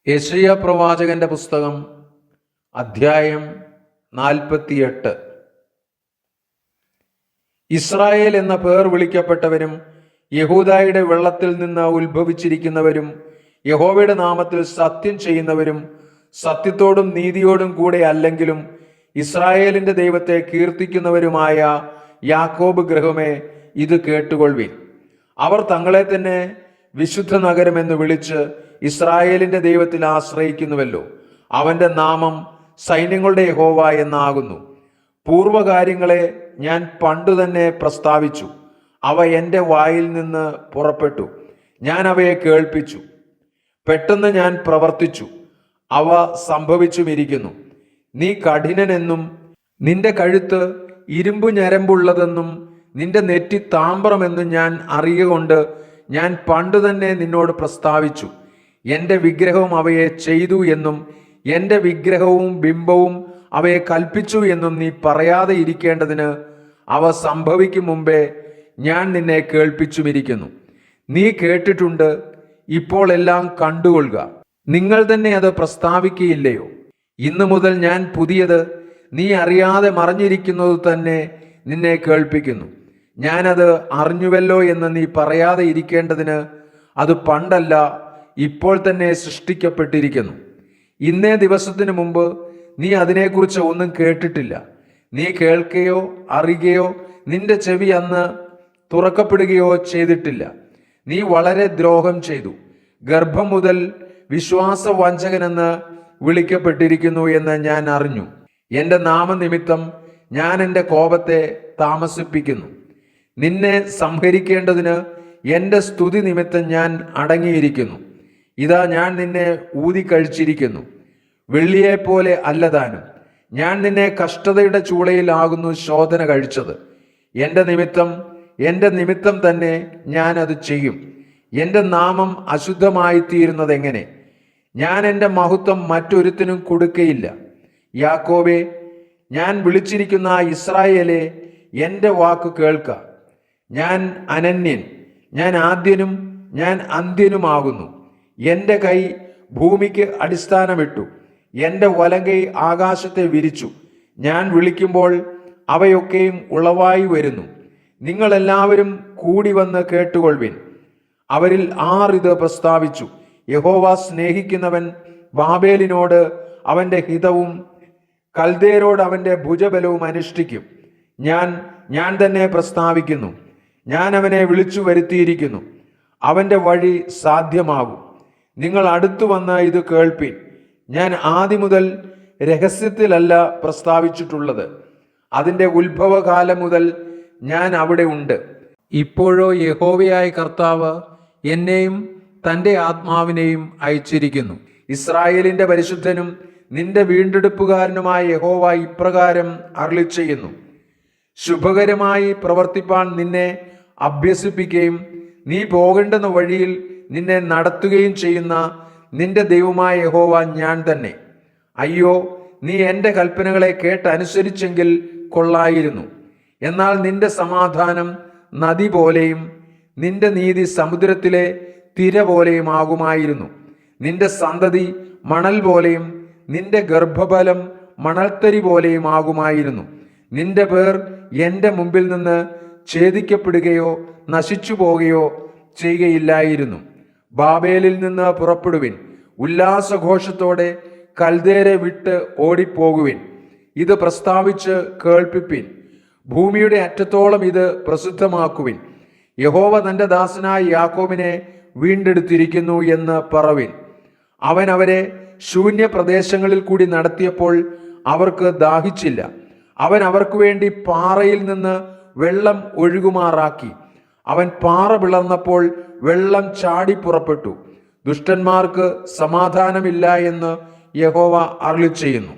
യെശയ്യാ പ്രവാചകന്റെ പുസ്തകം അധ്യായം 48. ഇസ്രായേൽ എന്ന പേർ വിളിക്കപ്പെട്ടവരും യഹൂദായുടെ വെള്ളത്തിൽ നിന്ന് ഉത്ഭവിച്ചിരിക്കുന്നവരും യഹോവയുടെ നാമത്തിൽ സത്യം ചെയ്യുന്നവരും സത്യത്തോടും നീതിയോടും കൂടെ അല്ലെങ്കിലും ഇസ്രായേലിന്റെ ദൈവത്തെ കീർത്തിക്കുന്നവരുമായ യാക്കോബ് ഗൃഹമേ, ഇത് കേട്ടുകൊള്ളുവിൻ. അവർ തങ്ങളെ തന്നെ വിശുദ്ധ നഗരമെന്ന് വിളിച്ച് ഇസ്രായേലിന്റെ ദൈവത്തിൽ ആശ്രയിക്കുന്നുവല്ലോ. അവന്റെ നാമം സൈന്യങ്ങളുടെ യഹോവ എന്നാകുന്നു. പൂർവകാര്യങ്ങളെ ഞാൻ പണ്ടുതന്നെ പ്രസ്താവിച്ചു. അവ എൻ്റെ വായിൽ നിന്ന് പുറപ്പെട്ടു. ഞാൻ അവയെ കേൾപ്പിച്ചു. പെട്ടെന്ന് ഞാൻ പ്രവർത്തിച്ചു. അവ സംഭവിച്ചുമിരിക്കുന്നു. നീ കഠിനനെന്നും നിന്റെ കഴുത്ത് ഇരുമ്പു ഞരമ്പുള്ളതെന്നും നിന്റെ നെറ്റി താമ്രമെന്നും ഞാൻ അറിയുകൊണ്ട് ഞാൻ പണ്ടുതന്നെ നിന്നോട് പ്രസ്താവിച്ചു. എൻ്റെ വിഗ്രഹവും അവയെ ചെയ്തു എന്നും എൻ്റെ വിഗ്രഹവും ബിംബവും അവയെ കൽപ്പിച്ചു എന്നും നീ പറയാതെ ഇരിക്കേണ്ടതിന് അവ സംഭവിക്കും മുമ്പേ ഞാൻ നിന്നെ കേൾപ്പിച്ചുമിരിക്കുന്നു. നീ കേട്ടിട്ടുണ്ട്, ഇപ്പോൾ എല്ലാം കണ്ടുകൊള്ളുക. നിങ്ങൾ തന്നെ അത് പ്രസ്താവിക്കുകയില്ലയോ? ഇന്നു മുതൽ ഞാൻ പുതിയത്, നീ അറിയാതെ മറഞ്ഞിരിക്കുന്നത് തന്നെ നിന്നെ കേൾപ്പിക്കുന്നു. ഞാനത് അറിഞ്ഞുവല്ലോ എന്ന് നീ പറയാതെ ഇരിക്കേണ്ടതിന് അത് പണ്ടല്ല, ഇപ്പോൾ തന്നെ സൃഷ്ടിക്കപ്പെട്ടിരിക്കുന്നു. ഇന്നേ ദിവസത്തിനു മുമ്പ് നീ അതിനെക്കുറിച്ച് ഒന്നും കേട്ടിട്ടില്ല. നീ കേൾക്കുകയോ അറിയുകയോ നിന്റെ ചെവി അന്ന് തുറക്കപ്പെടുകയോ ചെയ്തിട്ടില്ല. നീ വളരെ ദ്രോഹം ചെയ്തു. ഗർഭം മുതൽ വിശ്വാസവഞ്ചകനെന്ന് വിളിക്കപ്പെട്ടിരിക്കുന്നു എന്ന് ഞാൻ അറിഞ്ഞു. എൻ്റെ നാമനിമിത്തം ഞാൻ എൻ്റെ കോപത്തെ താമസിപ്പിക്കുന്നു. നിന്നെ സംഹരിക്കേണ്ടതിന് എൻ്റെ സ്തുതി നിമിത്തം ഞാൻ അടങ്ങിയിരിക്കുന്നു. ഇതാ, ഞാൻ നിന്നെ ഊതിക്കഴിച്ചിരിക്കുന്നു. വെള്ളിയെപ്പോലെ അല്ലതാനും. ഞാൻ നിന്നെ കഷ്ടതയുടെ ചൂളയിലാകുന്നു ശോധന കഴിച്ചത്. എൻ്റെ നിമിത്തം തന്നെ ഞാൻ അത് ചെയ്യും. എൻ്റെ നാമം അശുദ്ധമായി തീരുന്നത് എങ്ങനെ? ഞാൻ എൻ്റെ മഹത്വം മറ്റൊരുത്തിനും കൊടുക്കയില്ല. യാക്കോബേ, ഞാൻ വിളിച്ചിരിക്കുന്ന ഇസ്രായേലേ, എൻ്റെ വാക്ക് കേൾക്ക. ഞാൻ അനന്യൻ, ഞാൻ ആദ്യനും ഞാൻ അന്ത്യനുമാകുന്നു. എൻ്റെ കൈ ഭൂമിക്ക് അടിസ്ഥാനമിട്ടു, എൻ്റെ വലങ്കൈ ആകാശത്തെ വിരിച്ചു. ഞാൻ വിളിക്കുമ്പോൾ അവയൊക്കെയും ഉളവായി വരുന്നു. നിങ്ങളെല്ലാവരും കൂടി വന്ന് കേട്ടുകൊള്ളുവിൻ. അവരിൽ ഇത് പ്രസ്താവിച്ചു. യഹോവ സ്നേഹിക്കുന്നവൻ ബാബേലിനോട് അവൻ്റെ ഹിതവും കൽദേരോട് അവൻ്റെ ഭുജബലവും അനുഷ്ഠിക്കും. ഞാൻ തന്നെ പ്രസ്താവിക്കുന്നു. ഞാൻ അവനെ വിളിച്ചു വരുത്തിയിരിക്കുന്നു. അവൻ്റെ വഴി സാധ്യമാകും. നിങ്ങൾ അടുത്തു വന്ന് ഇത് കേൾപ്പിൻ. ഞാൻ ആദ്യം മുതൽ രഹസ്യത്തിലല്ല പ്രസ്താവിച്ചിട്ടുള്ളത്. അതിൻ്റെ ഉത്ഭവകാലം മുതൽ ഞാൻ അവിടെ ഉണ്ട്. ഇപ്പോഴോ യഹോവയായ കർത്താവ് എന്നെയും തൻ്റെ ആത്മാവിനെയും അയച്ചിരിക്കുന്നു. ഇസ്രായേലിൻ്റെ പരിശുദ്ധനും നിന്റെ വീണ്ടെടുപ്പുകാരനുമായ യഹോവ ഇപ്രകാരം അരുളിച്ചെയ്യുന്നു: ശുഭകരമായി പ്രവർത്തിപ്പാൻ നിന്നെ അഭ്യസിപ്പിക്കുകയും നീ പോകേണ്ടുന്ന വഴിയിൽ നിന്നെ നടത്തുകയും ചെയ്യുന്ന നിന്റെ ദൈവമായ യഹോവ ഞാൻ തന്നെ. അയ്യോ, നീ എൻ്റെ കൽപ്പനകളെ കേട്ടനുസരിച്ചെങ്കിൽ കൊള്ളായിരുന്നു. എന്നാൽ നിന്റെ സമാധാനം നദി പോലെയും നിന്റെ നീതി സമുദ്രത്തിലെ തിര പോലെയും ആകുമായിരുന്നു. നിന്റെ സന്തതി മണൽ പോലെയും നിന്റെ ഗർഭഫലം മണൽത്തരി പോലെയും ആകുമായിരുന്നു. നിന്റെ പേർ എൻ്റെ മുമ്പിൽ നിന്ന് ഛേദിക്കപ്പെടുകയോ നശിച്ചു പോകുകയോ ചെയ്യുകയില്ലായിരുന്നു. ബാബേലിൽ നിന്ന് പുറപ്പെടുവിൻ, ഉല്ലാസഘോഷത്തോടെ കൽദേരെ വിട്ട് ഓടിപ്പോകുവിൻ. ഇത് പ്രസ്താവിച്ച് കേൾപ്പിപ്പിൻ. ഭൂമിയുടെ അറ്റത്തോളം ഇത് പ്രസിദ്ധമാക്കുവിൻ. യഹോവ തൻ്റെ ദാസനായ യാക്കോബിനെ വീണ്ടെടുത്തിരിക്കുന്നു എന്ന് പറവിൻ. അവൻ അവരെ ശൂന്യ പ്രദേശങ്ങളിൽ കൂടി നടത്തിയപ്പോൾ അവർക്ക് ദാഹിച്ചില്ല. അവൻ അവർക്ക് വേണ്ടി പാറയിൽ നിന്ന് വെള്ളം ഒഴുകുമാറാക്കി. അവൻ പാറ പിളർന്നപ്പോൾ വെള്ളം ചാടി പുറപ്പെട്ടു. ദുഷ്ടന്മാർക്ക് സമാധാനമില്ല എന്ന് യഹോവ അരുളിച്ചെയ്യുന്നു.